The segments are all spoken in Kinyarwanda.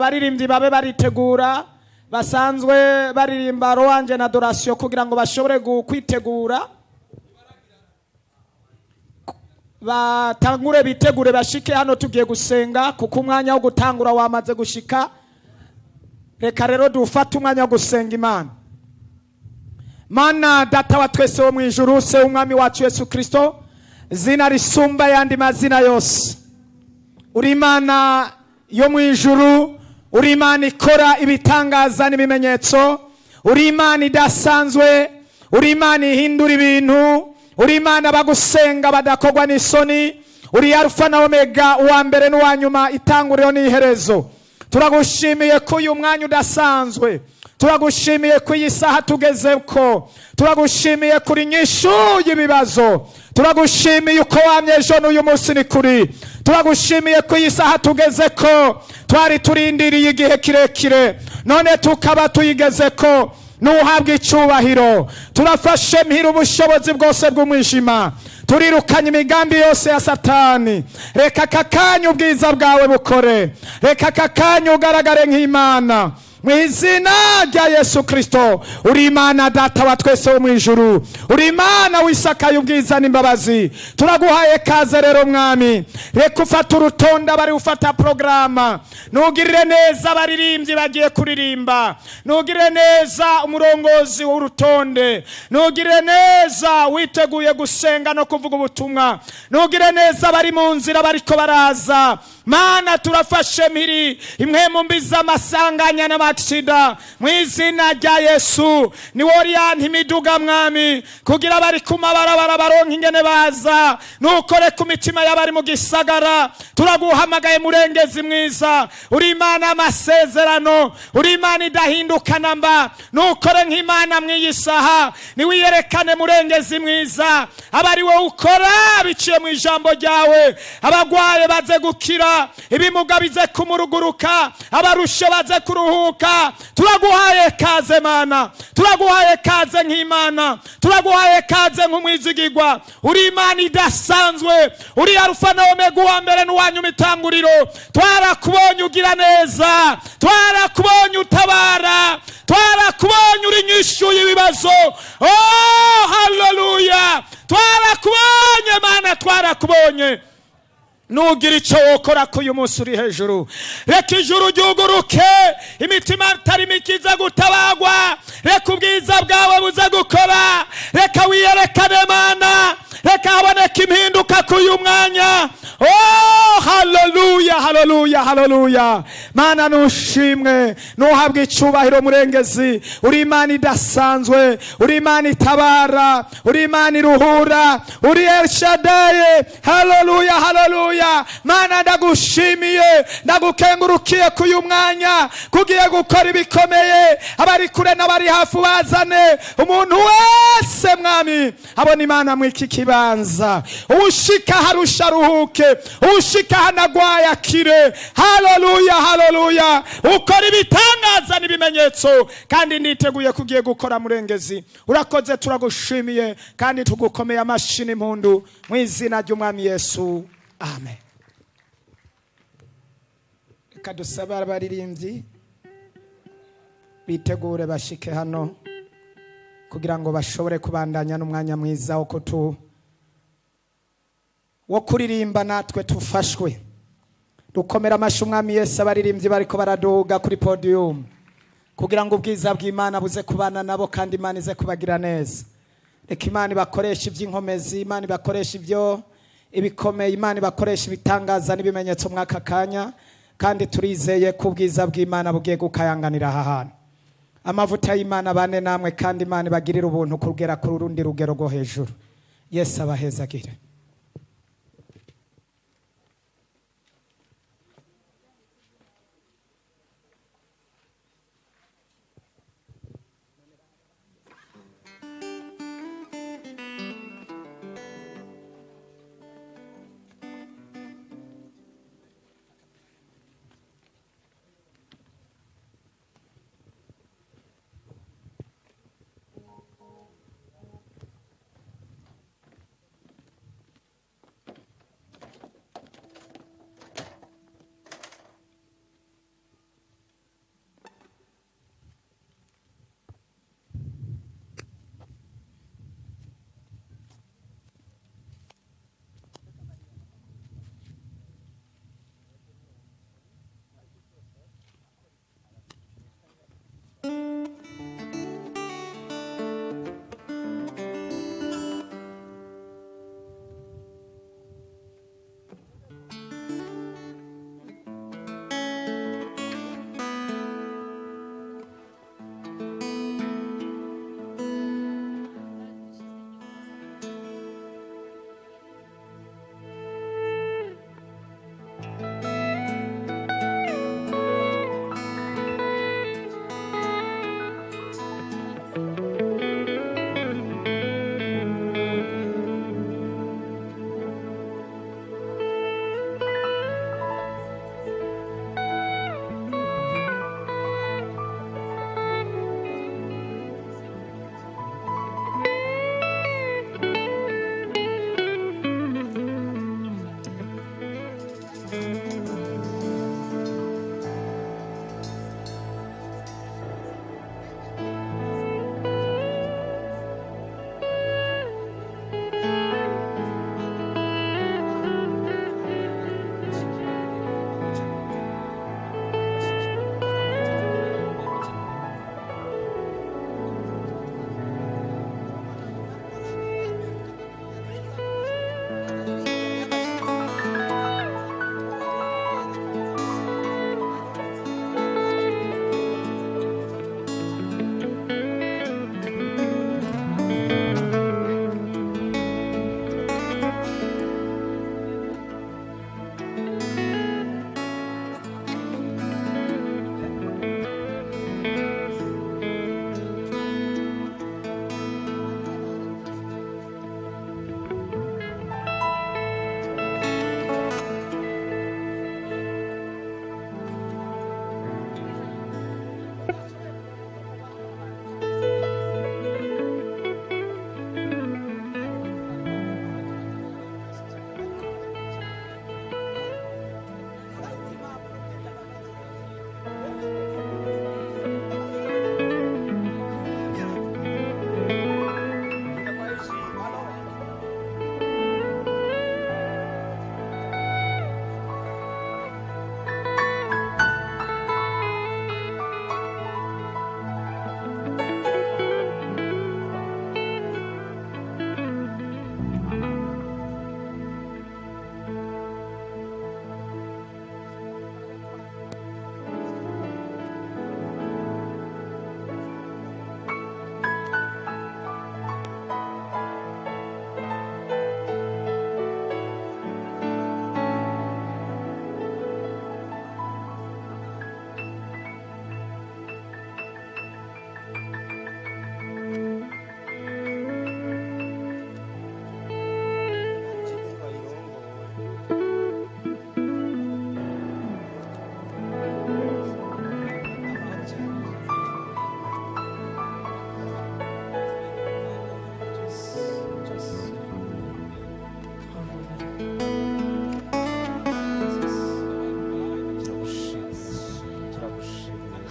baririmbyi babe baritegura basanzwe baririmba roanje na adoration kugira ngo bashobore kwitegura batangure bitegure bashike hano tugiye gusenga kuko umwanya wo gutangura wamaze gushika. Reka rero dufate umwanya wo gusenga Imana. Mana data wa twese wo mwijuru, se umwami wacu Yesu Kristo, zina risumba yandi mazina yose. Uri Imana yo mwijuru, uri Imana ikora ibitangaza n'ibimenyetso, uri Imana idasanzwe, uri Imana ihindura ibintu, uri Imana bagusenga badakogwa n'isoni, uri Alfa na Omega, uwa mbere n'uwa nyuma, itanguriro n'iherezo. Turagushimiye ko uyu mwanya udasanzwe, turagushimiye ko iyi saha tugezeko, turagushimiye kuri nyishu y'ibibazo, turagushimiye uko wamye ejo n'uyu munsi ni kuri, turagushimiye ko iyi saha tugezeko twari turindiriye igihe kirekire none tukaba tuyigezeko. Nuhabwa icyubahiro. Turafashe mpira ubushobozi bwose bw'umwijima, turirukanye imigambi yose ya Satani. Reka kakanya ubwiza bwawe bukore, reka kakanya ugaragare nk'Imana mu izina rya Yesu Kristo. Uri Imana data wa twese wo mwijuru, uri Imana wisakaye ubwiza n'imbabazi. Turaguhaye kaze rero mwami, reka ufata urutonda bari ufata programa, nugirire neza abaririmbyi bagiye kuririmba, nugirire neza umurongozi w'urutonde, nugirire neza witeguye gusenga no kuvuga ubutumwa, nugirire neza bari mu nzira bariko baraza. Mana turafashe mpiri imwe mu mbiza amasanganya n'amaksida mu izina rya Yesu. Ni woriyanti imiduga mwami kugira bari kumabarabara baronka ingene baza, nukore ku mitima y'abari mu gisagara. Turaguhamagaye murengezi mwiza, uri Imana amasezerano, uri Imana idahinduka namba, nukore nk'Imana mw'iyi saha, ni wiyerekane murengezi mwiza. Abari wowe ukora biciye mu ijambo ryawe, abagwaye baze gukira, ibimuga bize kumuruguruka, abarushe baze kuruhuka. Turaguhaye kaze Mana, turaguhaye kaze nk'Imana, turaguhaye kaze nk'umwizigirwa. Uri Imana idasanzwe, uri Alfa na Omega, uwa mbere n'uwa nyuma, itanguriro. Twarakubonye ugira neza, twarakubonye utabara, twarakubonye uri nyishu y'ibibazo. Oh haleluya, twarakubonye Mana, twarakubonye. Nugira icyo wokora ko uyu munsi uri hejuru. Reka ijuru ryuguruke, imitima itari mikiza gutabagwa, reka ubwiza bwawe buze gukora, reka wiyerekane Mana, reka haboneka impinduka k'uyu mwanya. Oh haleluya, haleluya, haleluya. Mana nushimwe, nuhabwa icyubahiro murengezi. Uri Imana idasanzwe, uri Imana itabara, uri Imana iruhura, uri El Shaddai. Haleluya, haleluya. Mana ndagushimiye, ndagukengurukiye k'uyu mwanya kugiye gukora ibikomeye. Abari kure n'abari hafi bazane umuntu wese mwami abona Imana mw'iki kibanza. Ushika harusha ruhuke, ushika hanagwaye akire. Haleluya, haleluya. Ukora ibitangaza n'ibimenyetso kandi niteguye kugiye gukora murengezi. Urakoze, turagushimiye kandi tugukomeye amashyi n'impundu mu izina ry'umwami Yesu. Amen. Reka dusaba abaririmbyi bitegure bashike hano kugira ngo bashobore kubandanya n'umwanya mwiza wo kuririmba. Natwe tufashwe dukomera amashyi umwami Yesu. Abaririmbyi bariko baraduga kuri podium kugira ngo ubwiza bw'Imana buze kubana nabo kandi Imana ize kubagira neza. Reka Imana bakoresha iby'inkomezi, Imana bakoresha ibyo ibikomeye, Imana bakoresha ibitangaza n'ibimenyetso mwaka kanya, kandi turizeye ko ubwiza bw'Imana bugiye gukayanganira aha hantu. Amavuta y'Imana bane namwe kandi Imana bagirira ubuntu kugera ku rundi rugero rwo hejuru. Yesu abahezagire.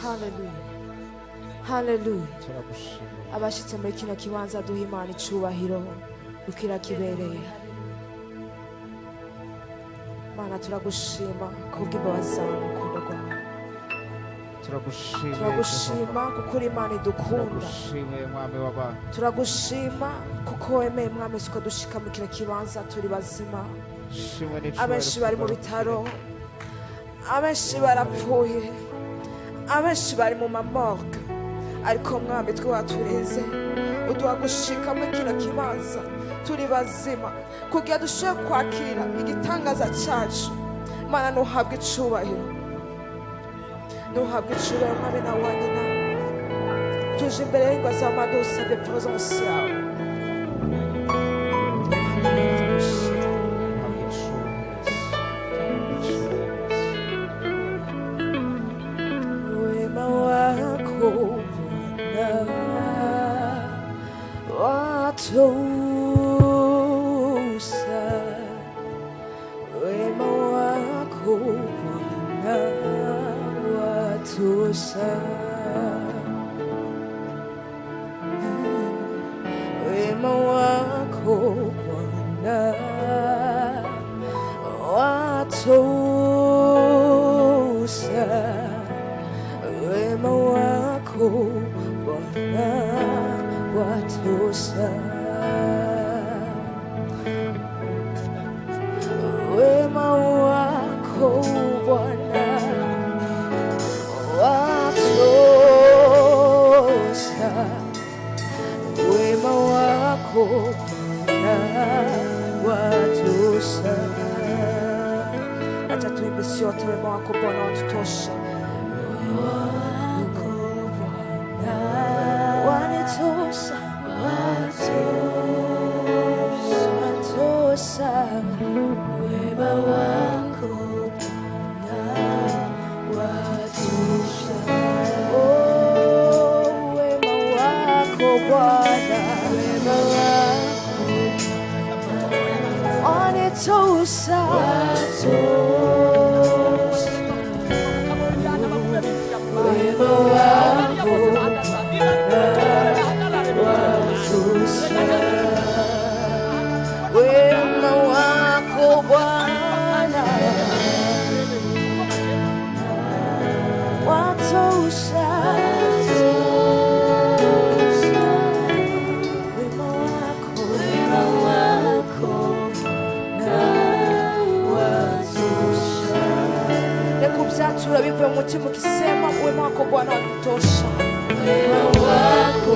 Hallelujah. Hallelujah. Abashitse muri kino kibanza duha Imana icubahiro ukira kibereye. Mana turagushima kubw'imbabazi zawe n'urukundo rwawe. Turagushima kuko uri Imana idukunda. Turagushima kuko wemeye Mwami suko dushika mu kino kibanza turi bazima. Abenshi bari mu bitaro, abenshi barapfuye, abenshi bari mu mamorgue, ariko Mwami twe waturinze uduha gushika muri kino kibanza turi bazima kugira dushobore kwakira igitangaza cyacu. Mana nuhabwe icubahiro, nuhabwe icubahiro Mwami na wanyina. Tuje imbere y'ingwa z'Imana dusabye presence yawe. Wema wako watusa, wema wako Bwana watusa, wema wako Bwana watusa, wema wako Bwana watusa, wema wako Bwana watusa, wema wako Bwana watusa. Acha tuimbe sote, wema wako Bwana watutosha. Wanitosha, watosha, wema wako watosha. Oh, wema wako Bwana, wema wako wanitosha, watosha, wema wako wema wako Bwana watosha, wema wako watosha. Reka ubyatura bivuye mu mutima ukisema wema wako Bwana watosha, wema wako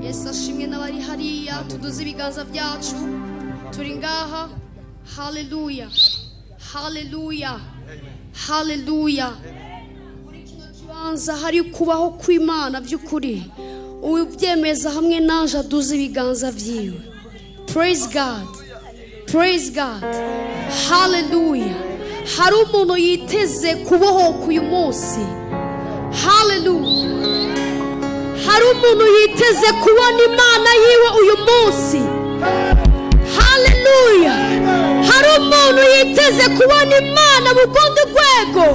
Yesu ashimwe n'abari hariya tuduze ibiganza byacu turi ngaha. Haleluya, haleluya, haleluya. Muri kino kibanza hari kubaho kw'Imana by'ukuri, ubyemeza hamwe nanje aduze ibiganza byiwe. Praise God, praise God, haleluya. Hari umuntu yiteze kubohoka uyu munsi. Haleluya. Hari umuntu yiteze kubona Imana yiwe uyu munsi. Haleluya. Hari umuntu yiteze kubona Imana mu rundi rwego.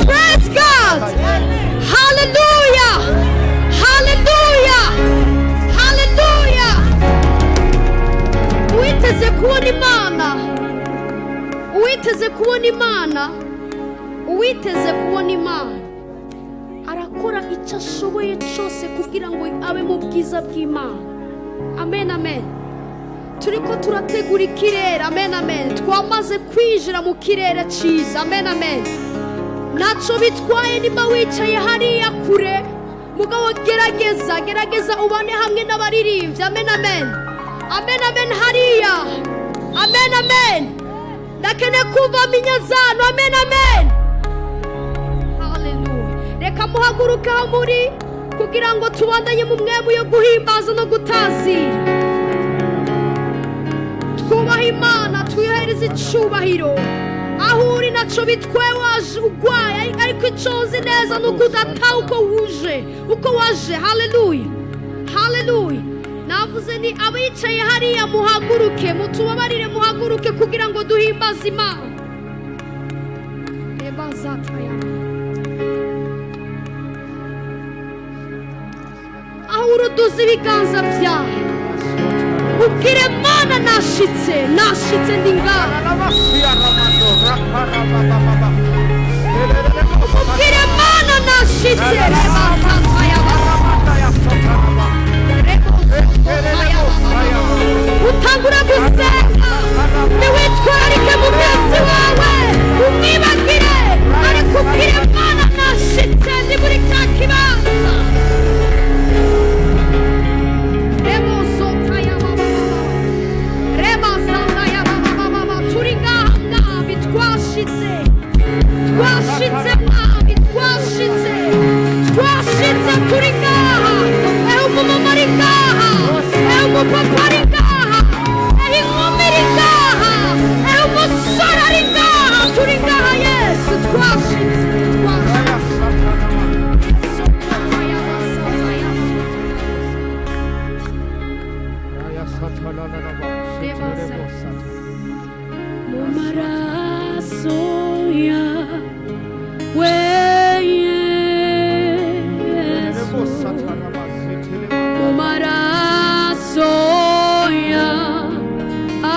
Praise God. Haleluya, haleluya, haleluya. Uwiteze kubona Imana, uwiteze kubona Imana, uwiteze kubona Imana arakora icyo ashoboye cyose kugira ngo abe mu bwiza bw'Imana. Amen, amen. Turiko turategura ikirere. Amen, amen. Twamaze kwinjira mu kirere cyiza. Amen, amen. Naco bitwaye niba wicaye hariya kure, mugabo gerageza ubane hamwe n'abaririmbyi. Amen, amen. Amen, amen. Hariya. Amen, amen. Ndakene kumva minyazano. Amen, amen. Reka muhaguruke aho muri kugira ngo tubandanye mu mwemu yo guhimbaza no gutazira. Twubaha Imana, tuyihereze icubahiro. Aho uri naco bitwaye waje ugwaye, ariko iconze neza nuko udataha uko waje. Haleluya, haleluya. Navuze ni abicaye hariya muhaguruke, mutubabarire muhaguruke kugira ngo duhimbaze Imana. Aho uruduza ibiganza byawe ubwire Mana nashitse ndi ngaha. Ubwire Mana nashitse. Utangura gusenga niwitwarike mu munsi wawe umwibagire, ariko ubwire Mana nashitse ndi muri cya kibanza. Twashitse turi ngaha. Eho umumama ari ngaha, eho umupapa ari ngaha, eho inkumi iri ngaha, eho umusore ari ngaha. Turi ngaha Yesu, twashitse. Mu maraso yawe Yesu, mu maraso yawe,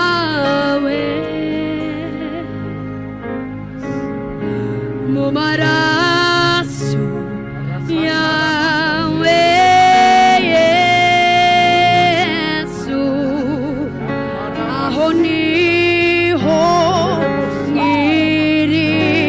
mu maraso yawe Yesu, aho niho ngirira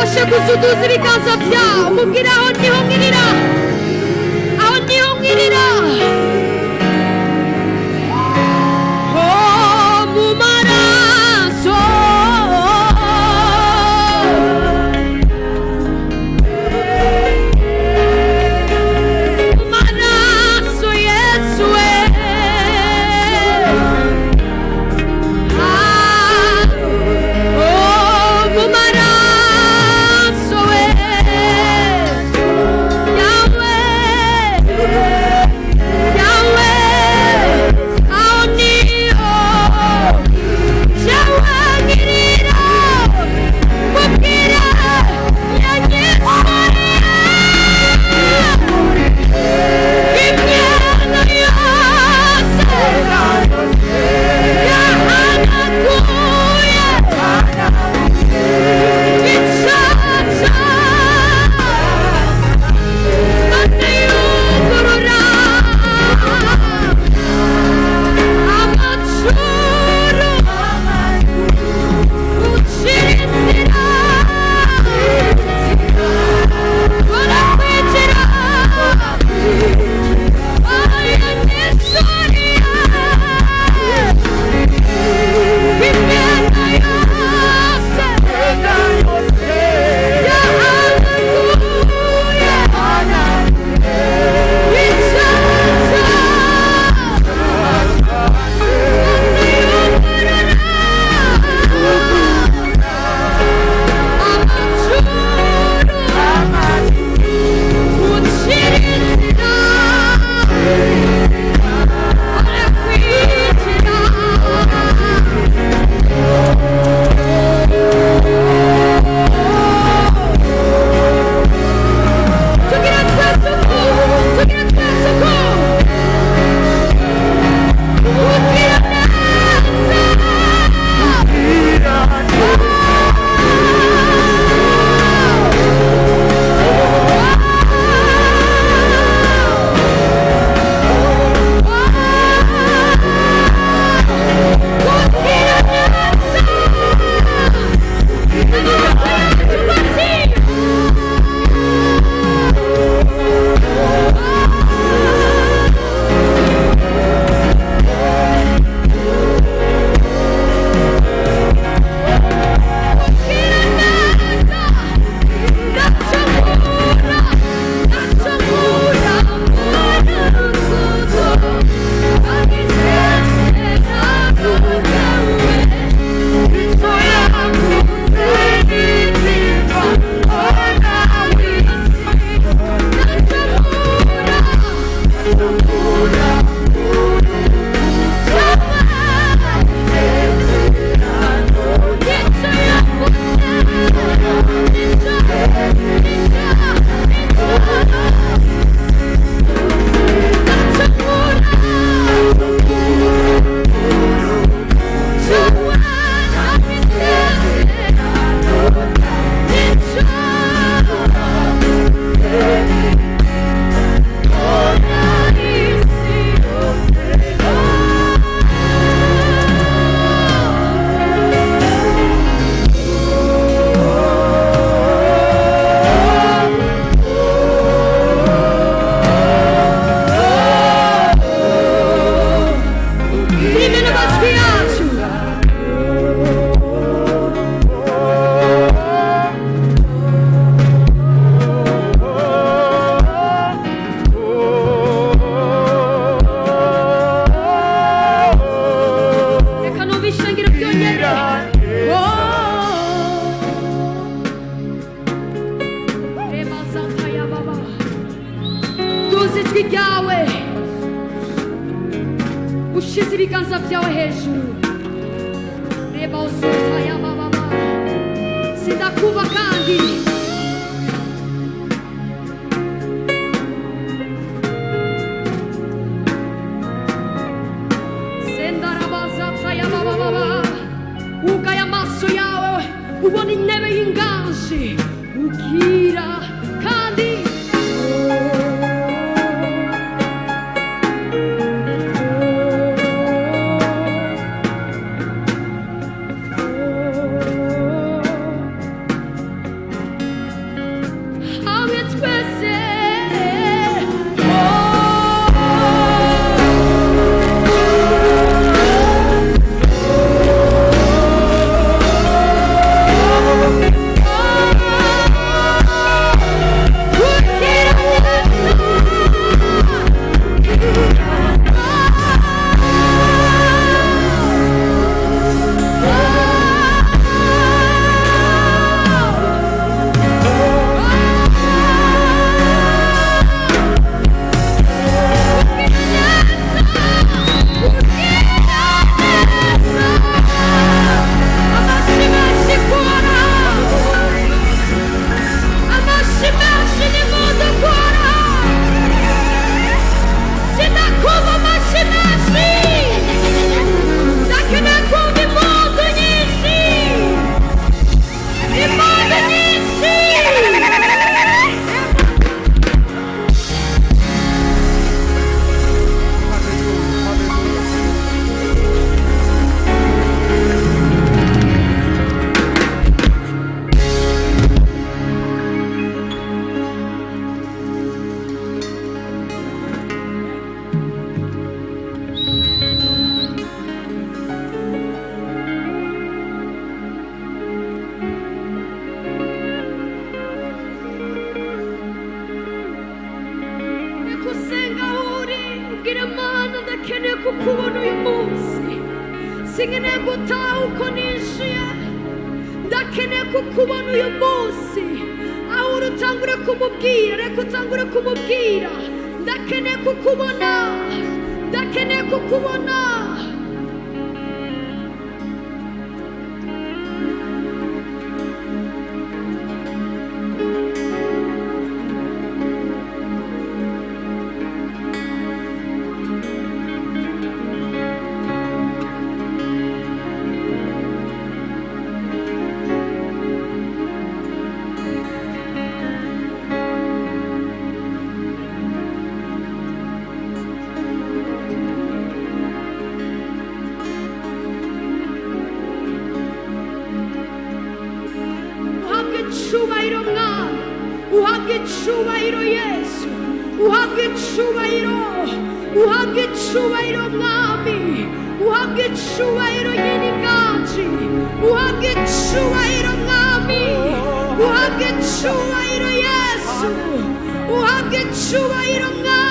ndagufashe gusuduza ibiganza byawe umubwire aho niho nkirira, aho niho nkirira. Mu maraso Yesu we, mu maraso we ushize ibiganza byawe hejuru, reba usota ya baba, sindakuba kandi sendarabaza ya baba, ugaya amaso yawe ubona intebe y'inganji ukira kandi sinkeneye gutaha uko nishyuye ndakeneye kukubona uyu munsi aho uri utangure kumubwira reka utangure kumubwira ndakeneye kukubona ndakeneye kukubona icyubahiro mwana uhabwe icyubahiro yesu uhabwe icyubahiro uhabwe icyubahiro mwami uhabwe icyubahiro nyir'inganji uhabwe icyubahiro mwami uhabwe icyubahiro yesu uhabwe icyubahiro mwami